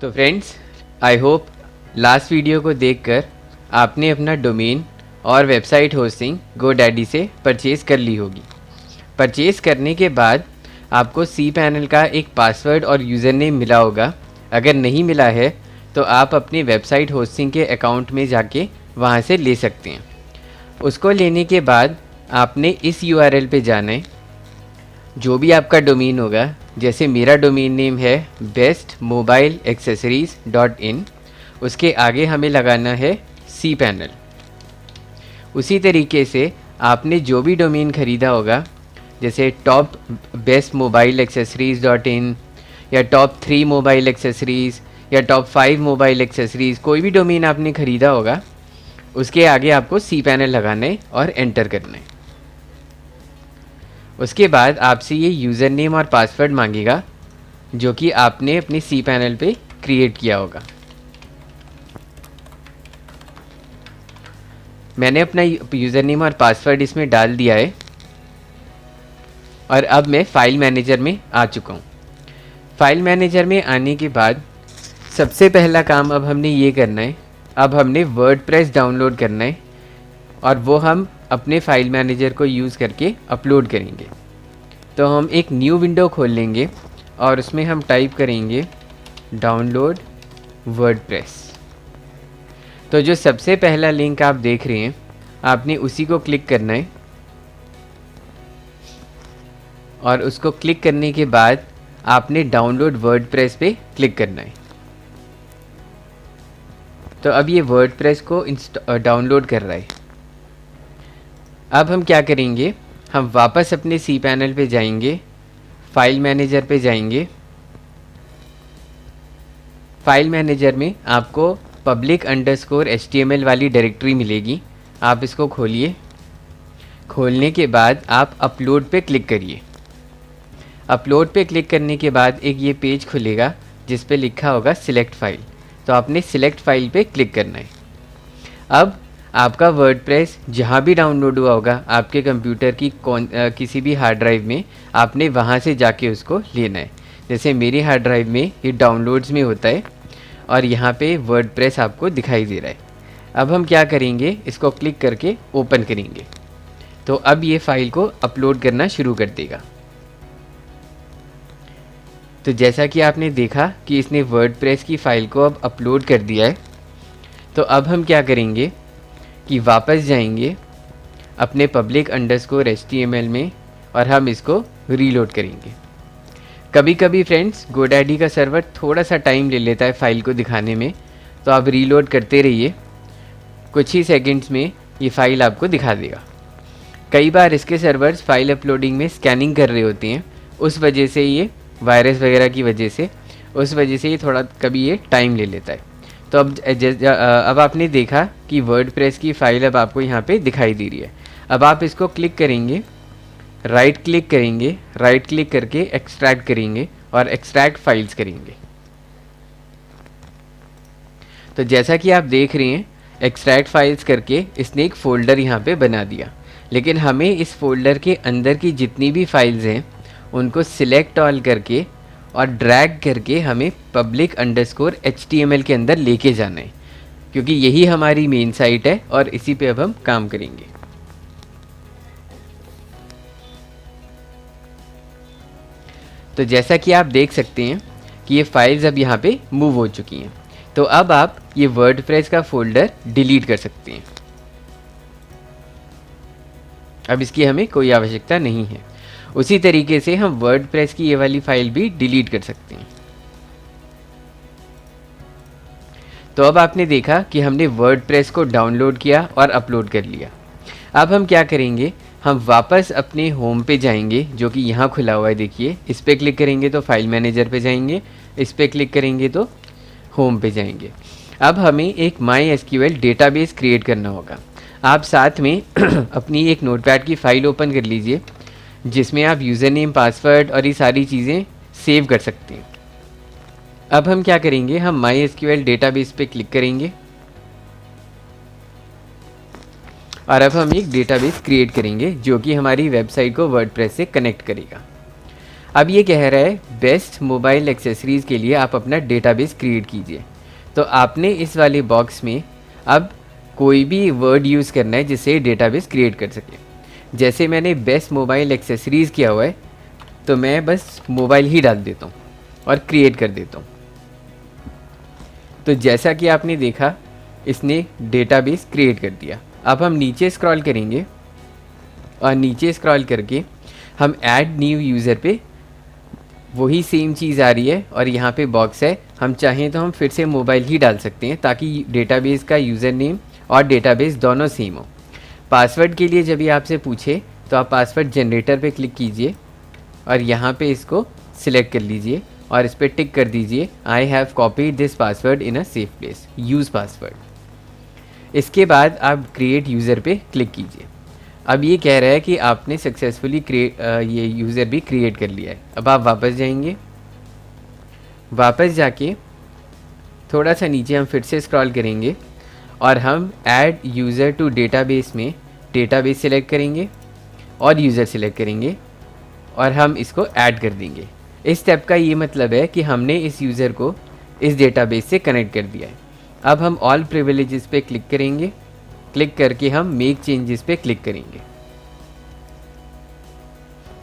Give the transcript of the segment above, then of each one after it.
तो friends, I hope last video को देखकर आपने अपना डोमेन और वेबसाइट होस्टिंग GoDaddy से परचेज़ कर ली होगी। परचेज़ करने के बाद आपको cPanel का एक पासवर्ड और यूज़र नेम मिला होगा। अगर नहीं मिला है तो आप अपनी वेबसाइट होस्टिंग के अकाउंट में जाके वहाँ से ले सकते हैं। उसको लेने के बाद आपने इस URL पे जाना है, जो भी आपका डोमेन होगा। जैसे मेरा डोमेन नेम है bestmobileaccessories.in, उसके आगे हमें लगाना है cPanel। उसी तरीके से आपने जो भी डोमेन ख़रीदा होगा, जैसे टॉप bestmobileaccessories.in या टॉप 3 मोबाइल एक्सेसरीज़ या टॉप 5 मोबाइल एक्सेसरीज़, कोई भी डोमेन आपने ख़रीदा होगा उसके आगे आपको cPanel लगाना है और एंटर करना है। उसके बाद आपसे ये यूज़र नेम और पासवर्ड मांगेगा जो कि आपने अपनी cPanel पे क्रिएट किया होगा। मैंने अपना यूज़र नेम और पासवर्ड इसमें डाल दिया है और अब मैं फ़ाइल मैनेजर में आ चुका हूँ। फ़ाइल मैनेजर में आने के बाद सबसे पहला काम अब हमने ये करना है, अब हमने वर्डप्रेस डाउनलोड करना है और वो हम अपने फ़ाइल मैनेजर को यूज़ करके अपलोड करेंगे। तो हम एक न्यू विंडो खोल लेंगे और उसमें हम टाइप करेंगे डाउनलोड वर्डप्रेस। तो जो सबसे पहला लिंक आप देख रहे हैं, आपने उसी को क्लिक करना है और उसको क्लिक करने के बाद आपने डाउनलोड वर्डप्रेस पे क्लिक करना है। तो अब ये वर्डप्रेस को डाउनलोड कर रहा है। अब हम क्या करेंगे, हम वापस अपने cPanel पे जाएंगे, फ़ाइल मैनेजर पे जाएंगे। फ़ाइल मैनेजर में आपको public_html वाली डायरेक्टरी मिलेगी। आप इसको खोलिए। खोलने के बाद आप अपलोड पे क्लिक करिए। अपलोड पे क्लिक करने के बाद एक ये पेज खुलेगा जिस पे लिखा होगा सिलेक्ट फ़ाइल। तो आपने सिलेक्ट फ़ाइल पे क्लिक करना है। अब आपका वर्डप्रेस जहाँ भी डाउनलोड हुआ होगा आपके कंप्यूटर की किसी भी हार्ड ड्राइव में, आपने वहाँ से जाके उसको लेना है। जैसे मेरी हार्ड ड्राइव में ये डाउनलोड्स में होता है और यहाँ पे वर्डप्रेस आपको दिखाई दे रहा है। अब हम क्या करेंगे, इसको क्लिक करके ओपन करेंगे। तो अब ये फ़ाइल को अपलोड करना शुरू कर देगा। तो जैसा कि आपने देखा कि इसने वर्डप्रेस की फ़ाइल को अब अपलोड कर दिया है। तो अब हम क्या करेंगे कि वापस जाएंगे अपने public_html में और हम इसको रीलोड करेंगे। कभी कभी फ्रेंड्स GoDaddy का सर्वर थोड़ा सा टाइम ले लेता है फ़ाइल को दिखाने में, तो आप रीलोड करते रहिए, कुछ ही सेकंड्स में ये फ़ाइल आपको दिखा देगा। कई बार इसके सर्वर्स फ़ाइल अपलोडिंग में स्कैनिंग कर रहे होते हैं, उस वजह से ये वायरस वगैरह की वजह से, उस वजह से ये थोड़ा कभी ये टाइम ले लेता है। तो अब आपने देखा कि वर्डप्रेस की फ़ाइल अब आपको यहाँ पे दिखाई दे रही है। अब आप इसको क्लिक करेंगे, राइट क्लिक करेंगे, राइट क्लिक करके एक्सट्रैक्ट करेंगे और एक्सट्रैक्ट फाइल्स करेंगे। तो जैसा कि आप देख रहे हैं, एक्सट्रैक्ट फाइल्स करके इसने एक फ़ोल्डर यहाँ पे बना दिया। लेकिन हमें इस फोल्डर के अंदर की जितनी भी फाइल्स हैं उनको सिलेक्ट ऑल करके और ड्रैग करके हमें public_html के अंदर लेके जाना है, क्योंकि यही हमारी मेन साइट है और इसी पे अब हम काम करेंगे। तो जैसा कि आप देख सकते हैं कि ये फाइल्स अब यहाँ पे मूव हो चुकी हैं। तो अब आप ये वर्डप्रेस का फोल्डर डिलीट कर सकते हैं। अब इसकी हमें कोई आवश्यकता नहीं है। उसी तरीके से हम वर्डप्रेस की ये वाली फाइल भी डिलीट कर सकते हैं। तो अब आपने देखा कि हमने वर्डप्रेस को डाउनलोड किया और अपलोड कर लिया। अब हम क्या करेंगे, हम वापस अपने होम पे जाएंगे, जो कि यहाँ खुला हुआ है, देखिए। इस पर क्लिक करेंगे तो फाइल मैनेजर पे जाएंगे, इस पर क्लिक करेंगे तो होम पे जाएंगे। अब हमें एक MySQL डेटाबेस क्रिएट करना होगा। आप साथ में अपनी एक नोटपैड की फ़ाइल ओपन कर लीजिए जिसमें आप यूज़र नेम, पासवर्ड और ये सारी चीज़ें सेव कर सकते हैं। अब हम क्या करेंगे, हम MySQL डेटाबेस पे क्लिक करेंगे और अब हम एक डेटाबेस क्रिएट करेंगे जो कि हमारी वेबसाइट को वर्डप्रेस से कनेक्ट करेगा। अब ये कह रहा है बेस्ट मोबाइल एक्सेसरीज़ के लिए आप अपना डेटाबेस क्रिएट कीजिए। तो आपने इस वाले बॉक्स में अब कोई भी वर्ड यूज़ करना है जिससे डेटाबेस क्रिएट कर सके। जैसे मैंने बेस्ट मोबाइल एक्सेसरीज़ किया हुआ है, तो मैं बस मोबाइल ही डाल देता हूँ और क्रिएट कर देता हूँ। तो जैसा कि आपने देखा, इसने डेटाबेस क्रिएट कर दिया। अब हम नीचे स्क्रॉल करेंगे और नीचे स्क्रॉल करके हम ऐड न्यू यूज़र पे वही सेम चीज़ आ रही है और यहाँ पे बॉक्स है। हम चाहें तो हम फिर से मोबाइल ही डाल सकते हैं ताकि डेटाबेस का यूज़र नेम और डेटाबेस दोनों सेम हो। पासवर्ड के लिए जब ये आपसे पूछे तो आप पासवर्ड जनरेटर पे क्लिक कीजिए और यहाँ पे इसको सिलेक्ट कर लीजिए और इस पर टिक कर दीजिए I have copied this password in a safe place, use password. इसके बाद आप क्रिएट यूज़र पे क्लिक कीजिए। अब ये कह रहा है कि आपने सक्सेसफुली ये यूज़र भी क्रिएट कर लिया है। अब आप वापस जाएंगे, वापस जाके थोड़ा सा नीचे हम फिर से स्क्रॉल करेंगे और हम ऐड यूज़र टू डेटाबेस में डेटाबेस सिलेक्ट करेंगे और यूज़र सिलेक्ट करेंगे और हम इसको ऐड कर देंगे। इस स्टेप का ये मतलब है कि हमने इस यूज़र को इस डेटाबेस से कनेक्ट कर दिया है। अब हम ऑल प्रिविलेजेस पे क्लिक करेंगे, क्लिक करके हम मेक चेंजेस पे क्लिक करेंगे।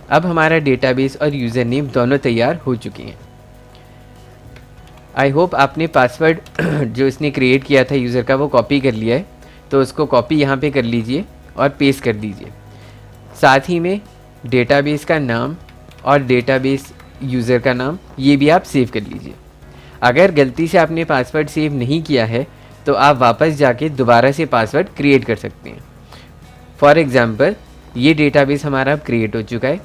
अब हमारा डेटाबेस और यूज़र नेम दोनों तैयार हो चुके हैं। आई होप आपने पासवर्ड जो इसने क्रिएट किया था यूज़र का वो कॉपी कर लिया है। तो उसको कॉपी यहाँ पे कर लीजिए और पेस्ट कर दीजिए। साथ ही में डेटाबेस का नाम और डेटाबेस यूज़र का नाम ये भी आप सेव कर लीजिए। अगर गलती से आपने पासवर्ड सेव नहीं किया है तो आप वापस जाके दोबारा से पासवर्ड क्रिएट कर सकते हैं। फॉर एग्ज़ाम्पल ये डेटाबेस हमारा अब क्रिएट हो चुका है।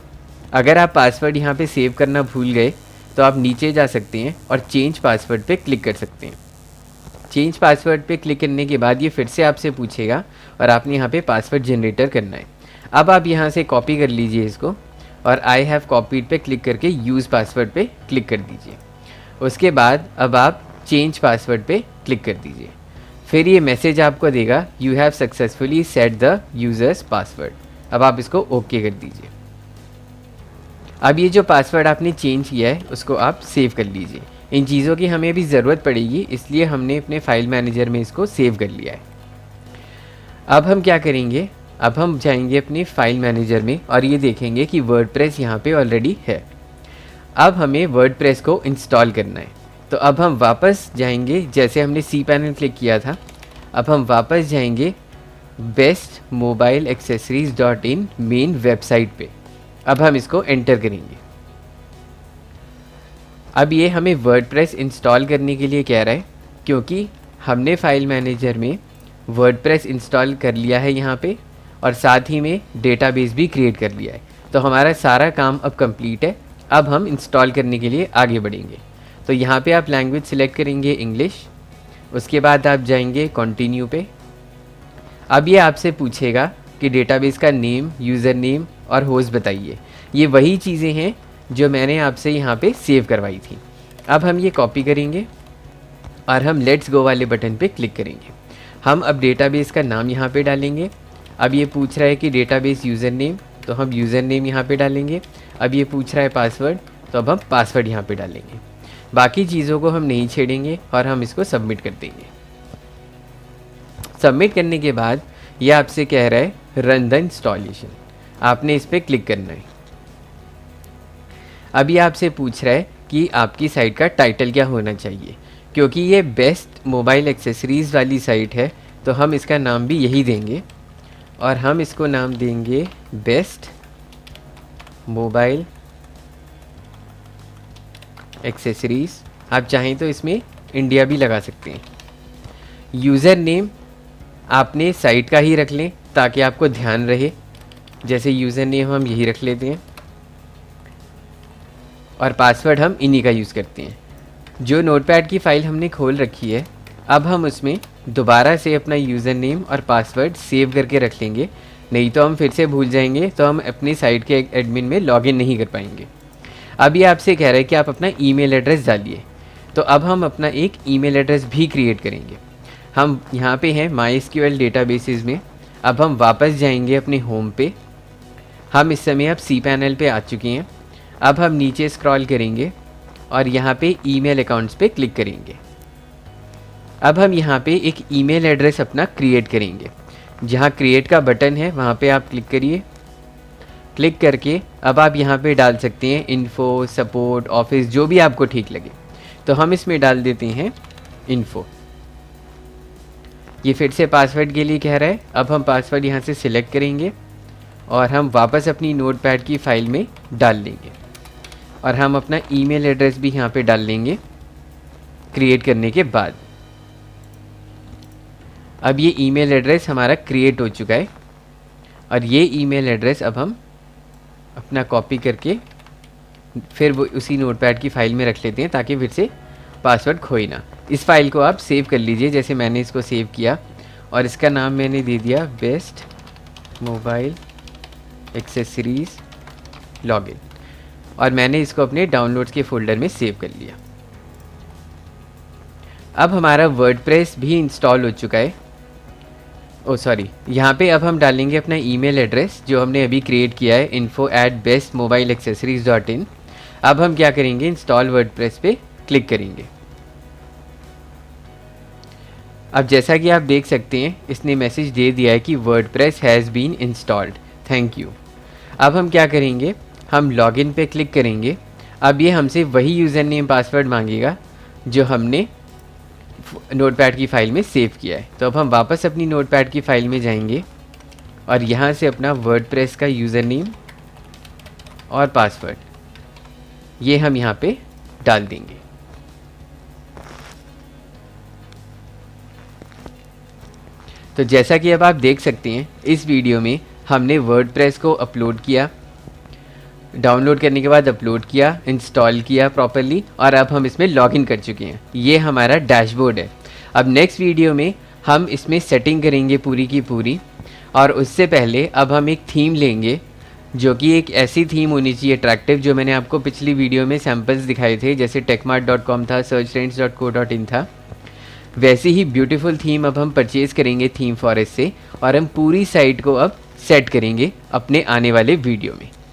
अगर आप पासवर्ड यहाँ पे सेव करना भूल गए तो आप नीचे जा सकते हैं और चेंज पासवर्ड पे क्लिक कर सकते हैं। चेंज पासवर्ड पे क्लिक करने के बाद ये फिर से आपसे पूछेगा और आपने यहाँ पे पासवर्ड जनरेटर करना है। अब आप यहाँ से कॉपी कर लीजिए इसको और आई हैव कॉपीड पे क्लिक करके यूज़ पासवर्ड पे क्लिक कर दीजिए। उसके बाद अब आप चेंज पासवर्ड पे क्लिक कर दीजिए। फिर ये मैसेज आपको देगा you have successfully set the users password. अब आप इसको ओके कर दीजिए। अब ये जो पासवर्ड आपने चेंज किया है उसको आप सेव कर लीजिए। इन चीज़ों की हमें भी ज़रूरत पड़ेगी, इसलिए हमने अपने फाइल मैनेजर में इसको सेव कर लिया है। अब हम क्या करेंगे, अब हम जाएंगे अपने फाइल मैनेजर में और ये देखेंगे कि वर्डप्रेस यहाँ पे ऑलरेडी है। अब हमें वर्डप्रेस को इंस्टॉल करना है। तो अब हम वापस जाएंगे, जैसे हमने सी पैनल क्लिक किया था, अब हम वापस जाएंगे best mobile accessories .in main website पे। अब हम इसको एंटर करेंगे। अब ये हमें वर्डप्रेस इंस्टॉल करने के लिए कह रहा है क्योंकि हमने फाइल मैनेजर में वर्डप्रेस इंस्टॉल कर लिया है यहाँ पे और साथ ही में डेटाबेस भी क्रिएट कर लिया है। तो हमारा सारा काम अब कंप्लीट है। अब हम इंस्टॉल करने के लिए आगे बढ़ेंगे। तो यहाँ पे आप लैंग्वेज सिलेक्ट करेंगे इंग्लिश। उसके बाद आप जाएंगे कंटिन्यू पे। अब ये आपसे पूछेगा कि डेटाबेस का नेम, यूज़र नेम और होस्ट बताइए। ये वही चीज़ें हैं जो मैंने आपसे यहाँ पे सेव करवाई थी। अब हम ये कॉपी करेंगे और हम लेट्स गो वाले बटन पे क्लिक करेंगे। हम अब डेटाबेस का नाम यहाँ पे डालेंगे। अब ये पूछ रहा है कि डेटाबेस यूज़र नेम, तो हम यूज़र नेम यहाँ पे डालेंगे। अब ये पूछ रहा है पासवर्ड, तो अब हम पासवर्ड यहाँ पे डालेंगे। बाकी चीज़ों को हम नहीं छेड़ेंगे और हम इसको सबमिट कर देंगे। सबमिट करने के बाद ये आपसे कह रहा है रन द इंस्टॉलेशन। आपने इस पर क्लिक करना है। अभी आपसे पूछ रहा है कि आपकी साइट का टाइटल क्या होना चाहिए। क्योंकि ये बेस्ट मोबाइल एक्सेसरीज़ वाली साइट है तो हम इसका नाम भी यही देंगे और हम इसको नाम देंगे बेस्ट मोबाइल एक्सेसरीज़। आप चाहें तो इसमें इंडिया भी लगा सकते हैं। यूज़र नेम आपने साइट का ही रख लें ताकि आपको ध्यान रहे। जैसे यूज़र नेम हम यही रख लेते हैं और पासवर्ड हम इन्हीं का यूज़ करते हैं। जो नोटपैड की फ़ाइल हमने खोल रखी है, अब हम उसमें दोबारा से अपना यूज़र नेम और पासवर्ड सेव करके रख लेंगे, नहीं तो हम फिर से भूल जाएंगे तो हम अपनी साइट के एडमिन में लॉगिन नहीं कर पाएंगे। अब ये आपसे कह रहा है कि आप अपना ईमेल एड्रेस डालिए। तो अब हम अपना एक ईमेल एड्रेस भी क्रिएट करेंगे। हम यहाँ पे हैं MySQL डेटाबेसेस में। अब हम वापस जाएंगे अपने होम पे। हम इस समय अब सी पैनल पे आ चुके हैं। अब हम नीचे स्क्रॉल करेंगे और यहाँ पे ईमेल अकाउंट्स पे क्लिक करेंगे। अब हम यहाँ पे एक ईमेल एड्रेस अपना क्रिएट करेंगे। जहाँ क्रिएट का बटन है वहाँ पे आप क्लिक करिए। क्लिक करके अब आप यहाँ पे डाल सकते हैं इन्फो, सपोर्ट, ऑफिस, जो भी आपको ठीक लगे। तो हम इसमें डाल देते हैं इन्फो। ये फिर से पासवर्ड के लिए कह रहा है। अब हम पासवर्ड यहाँ से सिलेक्ट करेंगे और हम वापस अपनी नोटपैड की फ़ाइल में डाल लेंगे और हम अपना ईमेल एड्रेस भी यहाँ पे डाल लेंगे क्रिएट करने के बाद। अब ये ईमेल एड्रेस हमारा क्रिएट हो चुका है और ये ईमेल एड्रेस अब हम अपना कॉपी करके फिर वो उसी नोटपैड की फ़ाइल में रख लेते हैं ताकि फिर से पासवर्ड खोए ना। इस फाइल को आप सेव कर लीजिए जैसे मैंने इसको सेव किया और इसका नाम मैंने दे दिया बेस्ट मोबाइल एक्सेसरीज़ लॉगिन और मैंने इसको अपने डाउनलोड्स के फ़ोल्डर में सेव कर लिया। अब हमारा वर्डप्रेस भी इंस्टॉल हो चुका है। ओ सॉरी, यहाँ पे अब हम डालेंगे अपना ईमेल एड्रेस जो हमने अभी क्रिएट किया है info@bestmobileaccessories.in। अब हम क्या करेंगे, इंस्टॉल वर्डप्रेस पे क्लिक करेंगे। अब जैसा कि आप देख सकते हैं इसने मैसेज दे दिया है कि WordPress has been installed, thank you. अब हम क्या करेंगे, हम लॉगिन पे क्लिक करेंगे। अब ये हमसे वही यूज़र नेम पासवर्ड मांगेगा जो हमने नोटपैड की फ़ाइल में सेव किया है। तो अब हम वापस अपनी नोटपैड की फ़ाइल में जाएंगे और यहाँ से अपना वर्डप्रेस का यूज़र नेम और पासवर्ड ये हम यहाँ पे डाल देंगे। तो जैसा कि अब आप देख सकते हैं इस वीडियो में हमने वर्डप्रेस को अपलोड किया, डाउनलोड करने के बाद अपलोड किया, इंस्टॉल किया प्रॉपरली और अब हम इसमें लॉगिन कर चुके हैं। ये हमारा डैशबोर्ड है। अब नेक्स्ट वीडियो में हम इसमें सेटिंग करेंगे पूरी की पूरी और उससे पहले अब हम एक थीम लेंगे जो कि एक ऐसी थीम होनी चाहिए अट्रैक्टिव, जो मैंने आपको पिछली वीडियो में सैम्पल्स दिखाए थे, जैसे techmart.com था, searchtrends.co.in था। वैसी ही ब्यूटीफुल थीम अब हम परचेज़ करेंगे थीम फॉरेस्ट से और हम पूरी साइट को अब सेट करेंगे अपने आने वाले वीडियो में।